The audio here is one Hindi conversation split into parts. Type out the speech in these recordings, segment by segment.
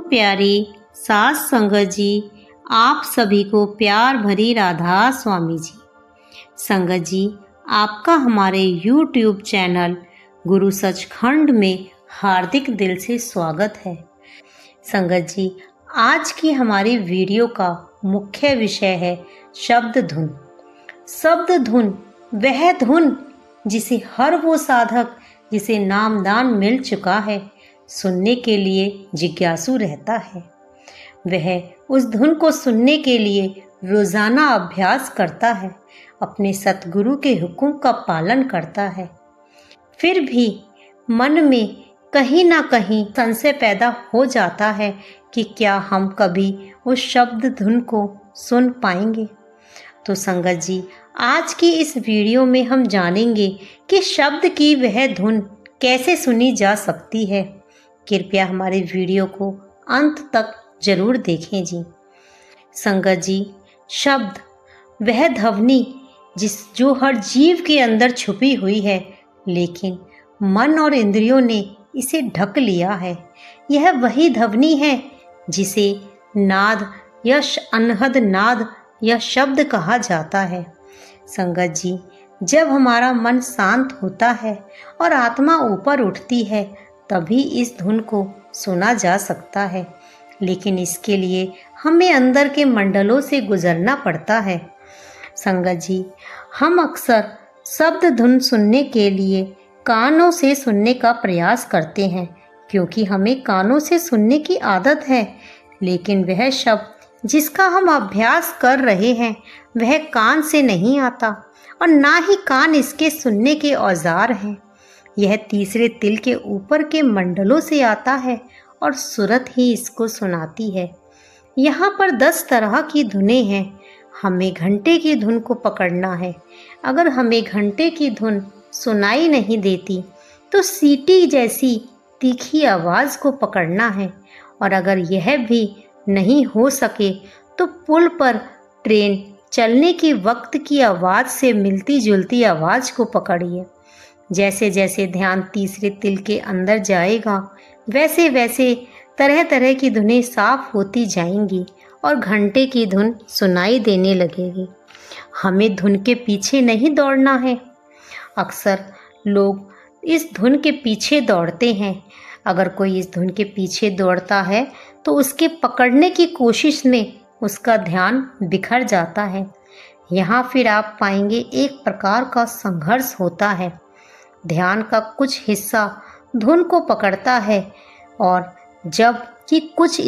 प्यारी सास संगत जी, आप सभी को प्यार भरी राधा स्वामी जी। संगत जी, आपका हमारे YouTube चैनल गुरु सचखंड में हार्दिक दिल से स्वागत है। संगत जी, आज की हमारी वीडियो का मुख्य विषय है शब्द धुन। शब्द धुन वह धुन जिसे हर वो साधक जिसे नामदान मिल चुका है सुनने के लिए जिज्ञासु रहता है। वह उस धुन को सुनने के लिए रोजाना अभ्यास करता है, अपने सतगुरु के हुक्म का पालन करता है। फिर भी मन में कहीं ना कहीं संशय पैदा हो जाता है कि क्या हम कभी उस शब्द धुन को सुन पाएंगे। तो संगत जी, आज की इस वीडियो में हम जानेंगे कि शब्द की वह धुन कैसे सुनी जा सकती है। कृपया हमारे वीडियो को अंत तक जरूर देखें जी। संगत जी, शब्द वह ध्वनि जो हर जीव के अंदर छुपी हुई है, लेकिन मन और इंद्रियों ने इसे ढक लिया है। यह वही ध्वनि है जिसे नाद या अनहद नाद या शब्द कहा जाता है। संगत जी, जब हमारा मन शांत होता है और आत्मा ऊपर उठती है, तभी इस धुन को सुना जा सकता है, लेकिन इसके लिए हमें अंदर के मंडलों से गुजरना पड़ता है। संगत जी, हम अक्सर शब्द धुन सुनने के लिए कानों से सुनने का प्रयास करते हैं, क्योंकि हमें कानों से सुनने की आदत है, लेकिन वह शब्द जिसका हम अभ्यास कर रहे हैं वह कान से नहीं आता और ना ही कान इसके सुनने के औजार हैं। यह तीसरे तिल के ऊपर के मंडलों से आता है और सुरत ही इसको सुनाती है। यहाँ पर 10 तरह की धुनें हैं। हमें घंटे की धुन को पकड़ना है। अगर हमें घंटे की धुन सुनाई नहीं देती तो सीटी जैसी तीखी आवाज़ को पकड़ना है, और अगर यह भी नहीं हो सके तो पुल पर ट्रेन चलने की वक्त की आवाज़ से मिलती जुलती आवाज़ को पकड़िए। जैसे जैसे ध्यान तीसरे तिल के अंदर जाएगा, वैसे वैसे तरह तरह की धुनें साफ होती जाएंगी और घंटे की धुन सुनाई देने लगेगी। हमें धुन के पीछे नहीं दौड़ना है। अक्सर लोग इस धुन के पीछे दौड़ते हैं। अगर कोई इस धुन के पीछे दौड़ता है तो उसके पकड़ने की कोशिश में उसका ध्यान बिखर जाता है। यहाँ फिर आप पाएंगे एक प्रकार का संघर्ष होता है। ध्यान का कुछ हिस्सा धुन को पकड़ता है और जबकि कुछ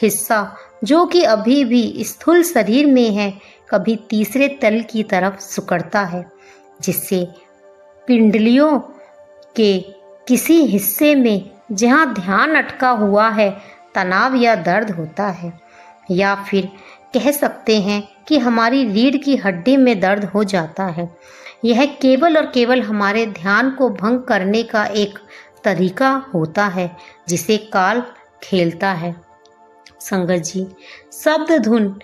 हिस्सा जो कि अभी भी स्थूल शरीर में है, कभी तीसरे तल की तरफ सिकुड़ता है, जिससे पिंडलियों के किसी हिस्से में जहाँ ध्यान अटका हुआ है तनाव या दर्द होता है, या फिर कह सकते हैं कि हमारी रीढ़ की हड्डी में दर्द हो जाता है। यह केवल और केवल हमारे ध्यान को भंग करने का एक तरीका होता है जिसे काल खेलता है। संगत जी, शब्द धुन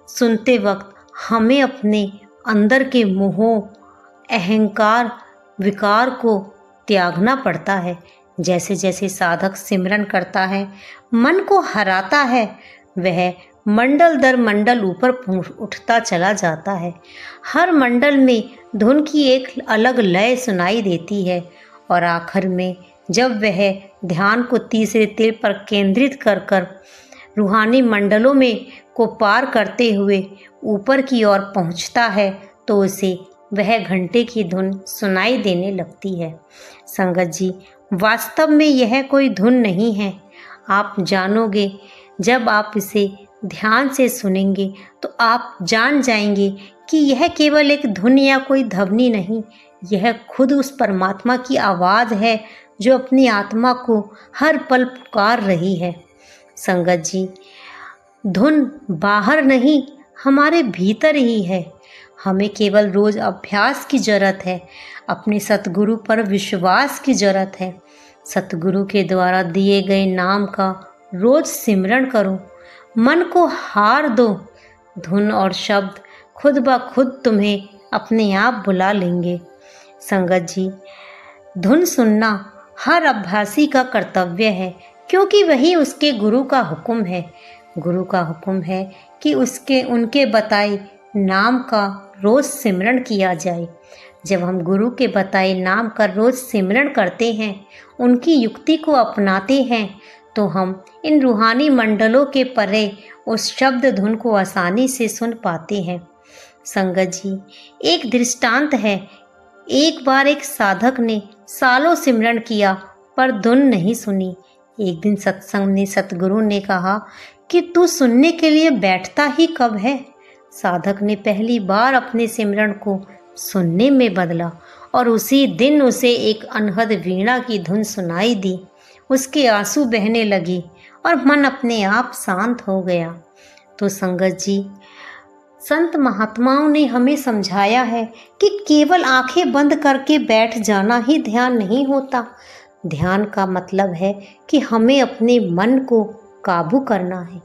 सुनते वक्त हमें अपने अंदर के मोह, अहंकार, विकार को त्यागना पड़ता है। जैसे जैसे साधक सिमरन करता है, मन को हराता है, वह मंडल दर मंडल ऊपर उठता चला जाता है। हर मंडल में धुन की एक अलग लय सुनाई देती है और आखिर में जब वह ध्यान को तीसरे तिल पर केंद्रित कर कर रूहानी मंडलों में को पार करते हुए ऊपर की ओर पहुंचता है तो उसे वह घंटे की धुन सुनाई देने लगती है। संगत जी, वास्तव में यह कोई धुन नहीं है। आप जानोगे, जब आप इसे ध्यान से सुनेंगे तो आप जान जाएंगे कि यह केवल एक धुन या कोई ध्वनि नहीं, यह खुद उस परमात्मा की आवाज़ है जो अपनी आत्मा को हर पल पुकार रही है। संगत जी, धुन बाहर नहीं, हमारे भीतर ही है। हमें केवल रोज अभ्यास की जरूरत है। अपने सतगुरु पर विश्वास की जरूरत है। सतगुरु के द्वारा दिए गए नाम का रोज सिमरण करो। मन को हार दो। धुन और शब्द खुद ब खुद तुम्हें अपने आप बुला लेंगे। संगत जी, धुन सुनना हर अभ्यासी का कर्तव्य है, क्योंकि वही उसके गुरु का हुक्म है। गुरु का हुक्म है कि उनके बताए नाम का रोज़ सिमरन किया जाए। जब हम गुरु के बताए नाम का रोज़ सिमरन करते हैं, उनकी युक्ति को अपनाते हैं, तो हम इन रूहानी मंडलों के परे उस शब्द धुन को आसानी से सुन पाते हैं। संगत जी, एक दृष्टांत है। एक बार एक साधक ने सालों सिमरन किया पर धुन नहीं सुनी। एक दिन सत्संग में सतगुरु ने कहा कि तू सुनने के लिए बैठता ही कब है। साधक ने पहली बार अपने सिमरन को सुनने में बदला और उसी दिन उसे एक अनहद वीणा की धुन सुनाई दी। उसके आंसू बहने लगे और मन अपने आप शांत हो गया। तो संगत जी, संत महात्माओं ने हमें समझाया है कि केवल आंखें बंद करके बैठ जाना ही ध्यान नहीं होता। ध्यान का मतलब है कि हमें अपने मन को काबू करना है।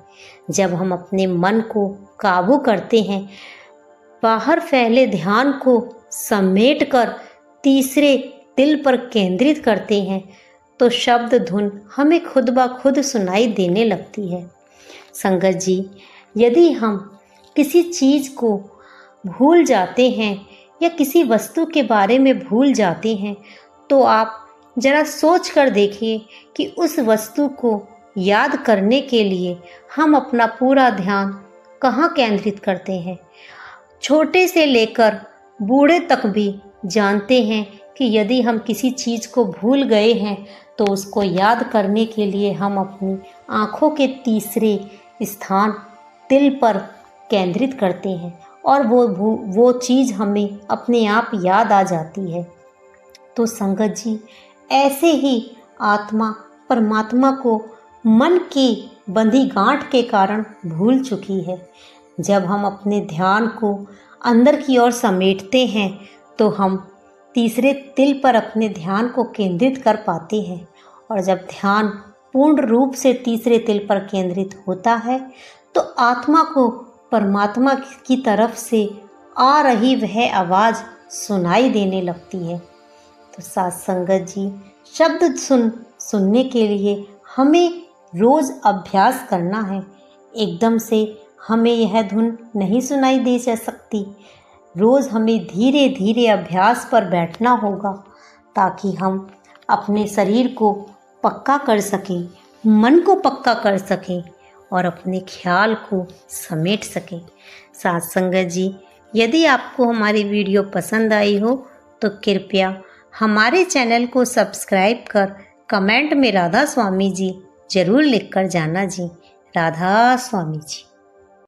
जब हम अपने मन को काबू करते हैं, बाहर फैले ध्यान को समेटकर तीसरे दिल पर केंद्रित करते हैं, तो शब्द धुन हमें खुद ब खुद सुनाई देने लगती है। संगत जी, यदि हम किसी चीज़ को भूल जाते हैं या किसी वस्तु के बारे में भूल जाते हैं, तो आप ज़रा सोच कर देखिए कि उस वस्तु को याद करने के लिए हम अपना पूरा ध्यान कहाँ केंद्रित करते हैं। छोटे से लेकर बूढ़े तक भी जानते हैं कि यदि हम किसी चीज़ को भूल गए हैं तो उसको याद करने के लिए हम अपनी आँखों के तीसरे स्थान दिल पर केंद्रित करते हैं और वो चीज़ हमें अपने आप याद आ जाती है। तो संगत जी, ऐसे ही आत्मा परमात्मा को मन की बंधी गांठ के कारण भूल चुकी है। जब हम अपने ध्यान को अंदर की ओर समेटते हैं तो हम तीसरे तिल पर अपने ध्यान को केंद्रित कर पाते हैं, और जब ध्यान पूर्ण रूप से तीसरे तिल पर केंद्रित होता है तो आत्मा को परमात्मा की तरफ से आ रही वह आवाज़ सुनाई देने लगती है। तो साथ संगत जी, शब्द सुनने के लिए हमें रोज़ अभ्यास करना है। एकदम से हमें यह धुन नहीं सुनाई दे जा सकती। रोज़ हमें धीरे धीरे अभ्यास पर बैठना होगा ताकि हम अपने शरीर को पक्का कर सकें, मन को पक्का कर सकें और अपने ख्याल को समेट सकें। साथ संगत जी, यदि आपको हमारी वीडियो पसंद आई हो तो कृपया हमारे चैनल को सब्सक्राइब कर कमेंट में राधा स्वामी जी ज़रूर लिखकर जाना जी। राधा स्वामी जी।